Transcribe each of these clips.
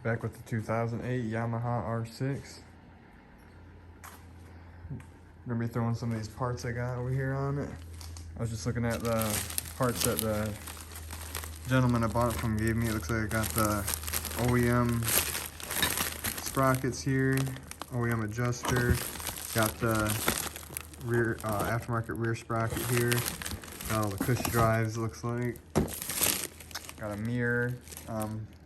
Back with the 2008 Yamaha R6. Gonna be throwing some of these parts I got over here on it. I was just looking at the parts that the gentleman I bought it from gave me. It looks like I got the OEM sprockets here, OEM adjuster, got the rear aftermarket rear sprocket here, got all the push drives, it looks like, got a mirror,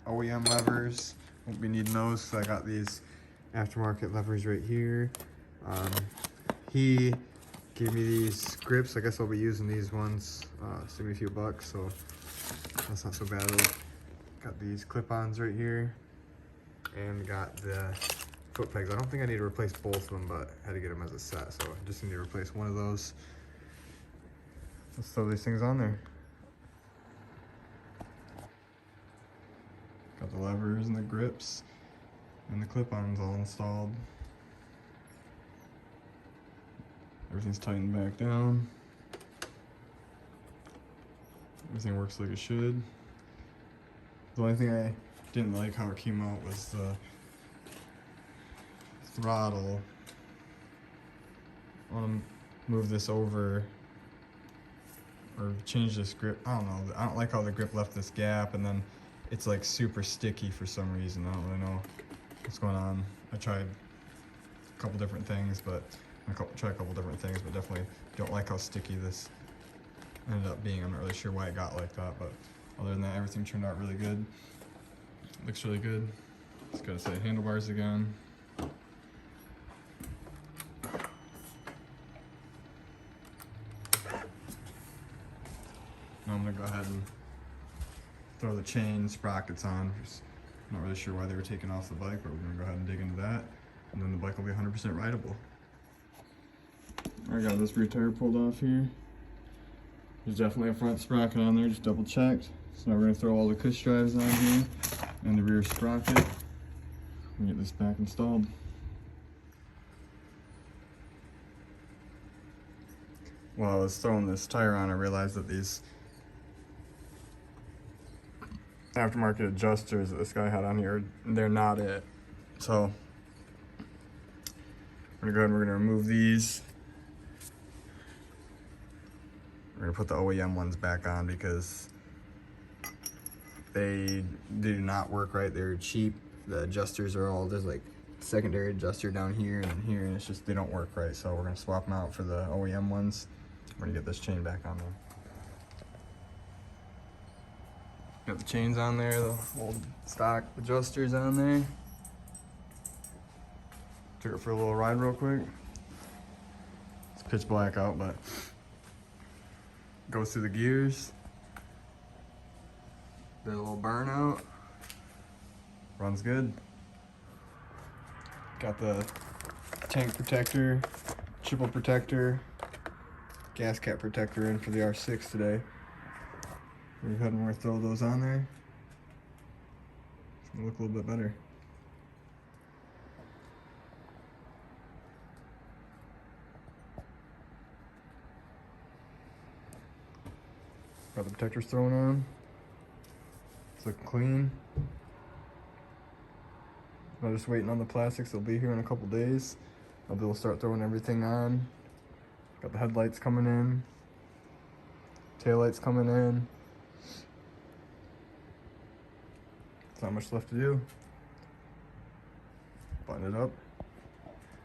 OEM levers. Won't be needing those because I got these aftermarket levers right here. He gave me these grips. I guess I'll be using these ones. Saved me a few bucks, so that's not so bad. Got these clip-ons right here, and got the foot pegs. I don't think I need to replace both of them, but I had to get them as a set, so I just need to replace one of those. Let's throw these things on there. Got the levers and the grips and the clip-ons all installed. Everything's tightened back down. Everything works like it should. The only thing I didn't like how it came out was the throttle. I want to move this over or change this grip. I don't know. I don't like how the grip left this gap, and then it's like super sticky for some reason. I don't really know what's going on. I tried a couple different things, but definitely don't like how sticky this ended up being. I'm not really sure why it got like that, but other than that, everything turned out really good. Looks really good. Just gotta say handlebars again. Now I'm gonna go ahead and throw the chain sprockets on. Just not really sure why they were taken off the bike, but we're gonna go ahead and dig into that, and then the bike will be 100% rideable. I got this rear tire pulled off here. There's definitely a front sprocket on there, just double checked. So now we're gonna throw all the push drives on here and the rear sprocket and get this back installed. While I was throwing this tire on, I realized that these aftermarket adjusters that this guy had on here, they're not it. So we're gonna go ahead and we're gonna remove these. We're gonna put the OEM ones back on because they do not work right. They're cheap. The adjusters are all, there's like secondary adjuster down here and here, and it's just, they don't work right. So we're gonna swap them out for the OEM ones. We're gonna get this chain back on there. Got the chains on there, the old stock adjusters on there. Took it for a little ride real quick. It's pitch black out, but goes through the gears. Did a little burnout. Runs good. Got the tank protector, triple protector, gas cap protector in for the R6 today. We're go ahead and throw those on there. It's gonna look a little bit better. Got the protectors thrown on. It's looking clean. I'm just waiting on the plastics. They'll be here in a couple days. I'll be able to start throwing everything on. Got the headlights coming in. Taillights coming in. There's not much left to do. Button it up.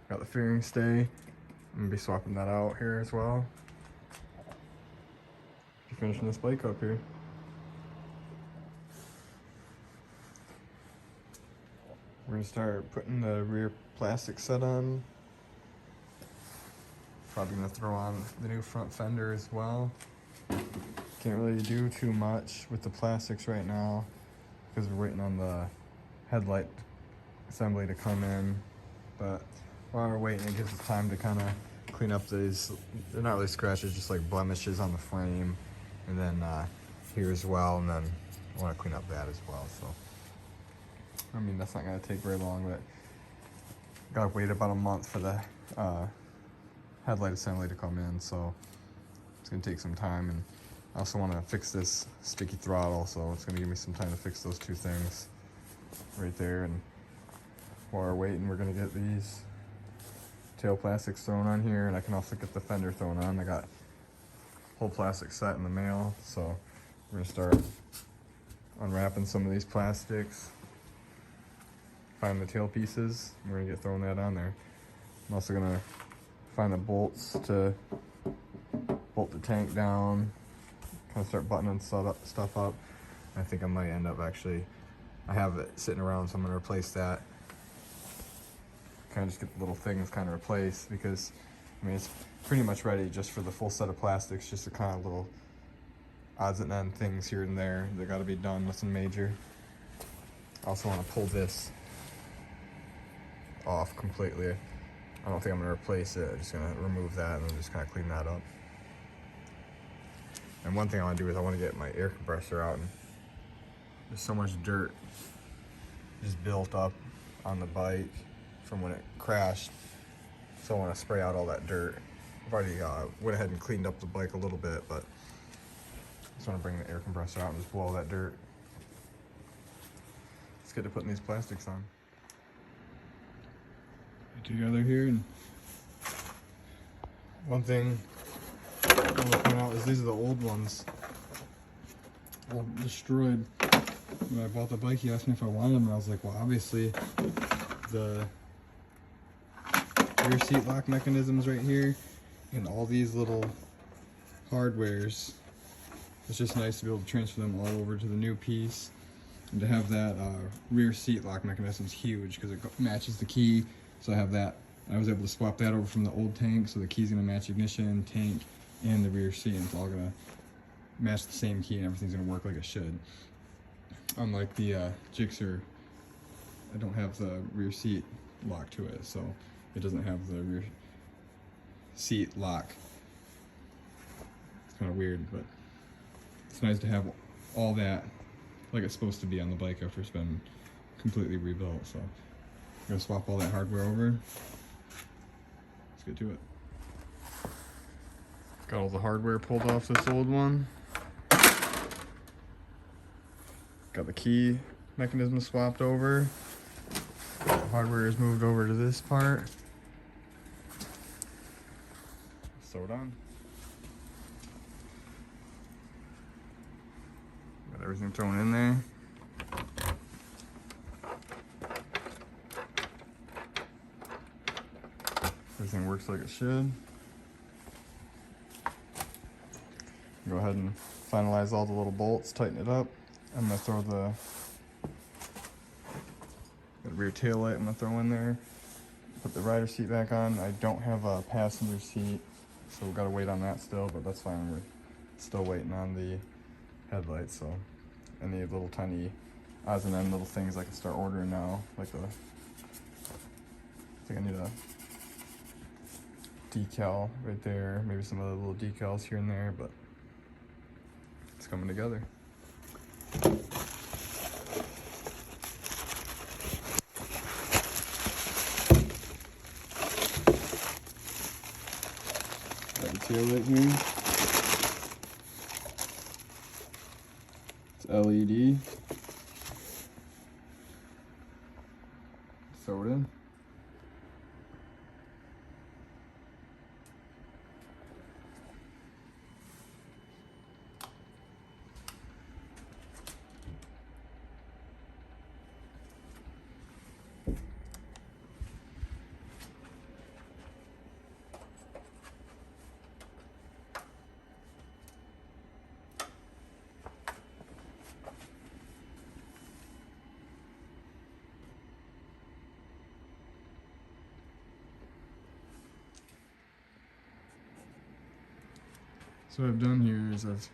Got the fairing stay. I'm gonna be swapping that out here as well. Finishing this bike up here. We're gonna start putting the rear plastic set on. Probably gonna throw on the new front fender as well. Can't really do too much with the plastics right now because we're waiting on the headlight assembly to come in. But while we're waiting, it gives us time to kind of clean up these. They're not really scratches, just like blemishes on the frame. And then here as well, and then I want to clean up that as well. So, I mean, that's not going to take very long, but gotta wait about a month for the headlight assembly to come in, so it's going to take some time. And I also want to fix this sticky throttle, so it's going to give me some time to fix those two things. right there. And while we're waiting, we're gonna get these tail plastics thrown on here, and I can also get the fender thrown on. I got a whole plastic set in the mail, so we're gonna start unwrapping some of these plastics, find the tail pieces, and we're gonna get throwing that on there. I'm also gonna find the bolts to bolt the tank down, kind of start buttoning stuff up. I think I might end up actually, I have it sitting around, so I'm gonna replace that. Kind of just get the little things kind of replaced, because I mean it's pretty much ready just for the full set of plastics, just the kind of little odds and end things here and there that got to be done, nothing major. I also want to pull this off completely. I don't think I'm going to replace it. I'm just going to remove that and then just kind of clean that up. And one thing I want to do is I want to get my air compressor out, and there's so much dirt just built up on the bike from when it crashed, so I want to spray out all that dirt. I've already went ahead and cleaned up the bike a little bit, but I just want to bring the air compressor out and just blow all that dirt. Let's get to putting these plastics on. Get together here, and one thing I want to point out is these are the old ones, all destroyed. When I bought the bike, he asked me if I wanted them, and I was like, well, obviously the rear seat lock mechanisms right here and all these little hardwares, it's just nice to be able to transfer them all over to the new piece. And to have that rear seat lock mechanism is huge because it matches the key. So I have that. I was able to swap that over from the old tank, so the key's gonna match ignition, tank, and the rear seat, and it's all gonna match the same key, and everything's gonna work like it should. Unlike the Gixxer, I don't have the rear seat lock to it, so it doesn't have the rear seat lock. It's kind of weird, but it's nice to have all that like it's supposed to be on the bike after it's been completely rebuilt. So I'm gonna swap all that hardware over. Let's get to it. Got all the hardware pulled off this old one. Got the key mechanism swapped over. The hardware is moved over to this part. Sewed on. Got everything thrown in there. Everything works like it should. Go ahead and finalize all the little bolts, tighten it up. I'm gonna throw the rear tail light I'm gonna throw in there. Put the rider seat back on. I don't have a passenger seat, so we've got to wait on that still, but that's fine. We're still waiting on the headlights, so any little tiny odds and end little things I can start ordering now, like I think I need a decal right there, maybe some other little decals here and there, but it's coming together. Got the tail light here. It's LED. Throw it in. So what I've done here is I've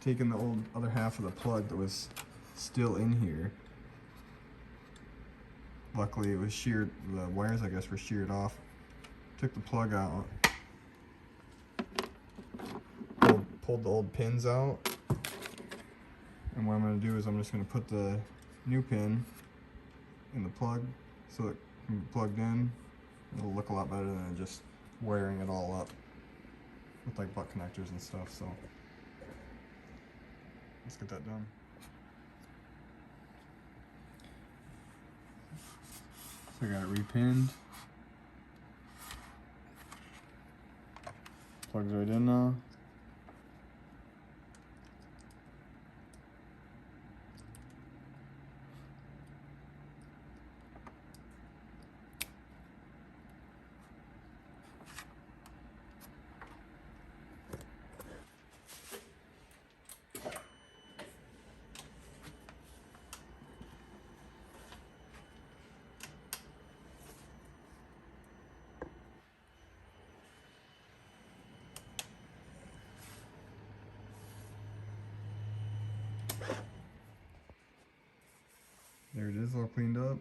taken the old other half of the plug that was still in here. Luckily it was sheared, the wires I guess were sheared off. Took the plug out, pulled the old pins out, and what I'm going to do is I'm just going to put the new pin in the plug so it can be plugged in. It'll look a lot better than just wiring it all up with like butt connectors and stuff. So let's get that done. So I got it repinned. Plugs right in now. There it is, all cleaned up.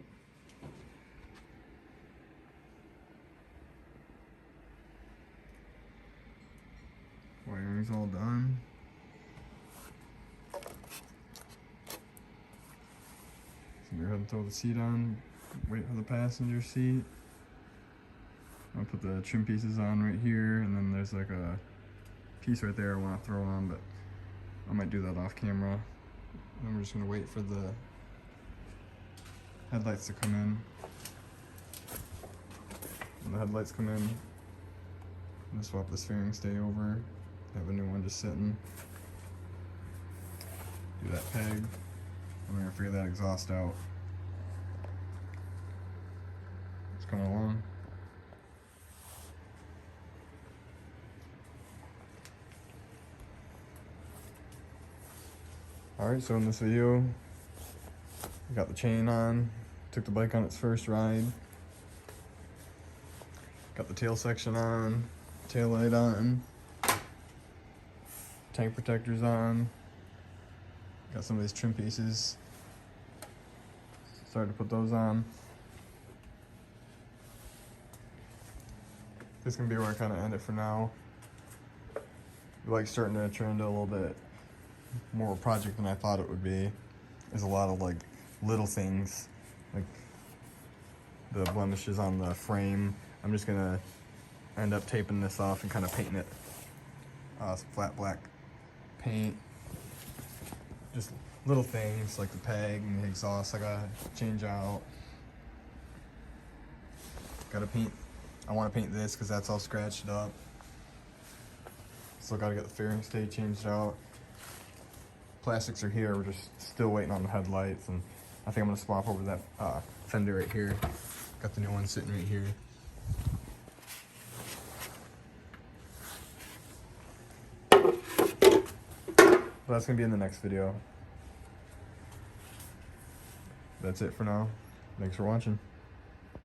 Wiring's all done. So we're going to throw the seat on, wait for the passenger seat. I'll put the trim pieces on right here, and then there's like a piece right there I want to throw on, but I might do that off camera. Then we're just going to wait for the headlights to come in. When the headlights come in, I'm gonna swap the steering stay over. Have a new one just sitting. Do that peg. And we're gonna figure that exhaust out. It's coming along. Alright, so in this video, I got the chain on, took the bike on its first ride, got the tail section on, tail light on, tank protectors on, got some of these trim pieces, started to put those on. This is going to be where I kind of end it for now. The bike's starting to turn into a little bit more of a project than I thought it would be. There's a lot of like little things, like the blemishes on the frame. I'm just gonna end up taping this off and kind of painting it some flat black paint. Just little things like the peg and the exhaust I gotta change out. Gotta paint, I want to paint this because that's all scratched up. Still gotta get the fairing stay changed out. Plastics are here, we're just still waiting on the headlights, and I think I'm gonna swap over that fender right here. Got the new one sitting right here. But that's gonna be in the next video. That's it for now. Thanks for watching.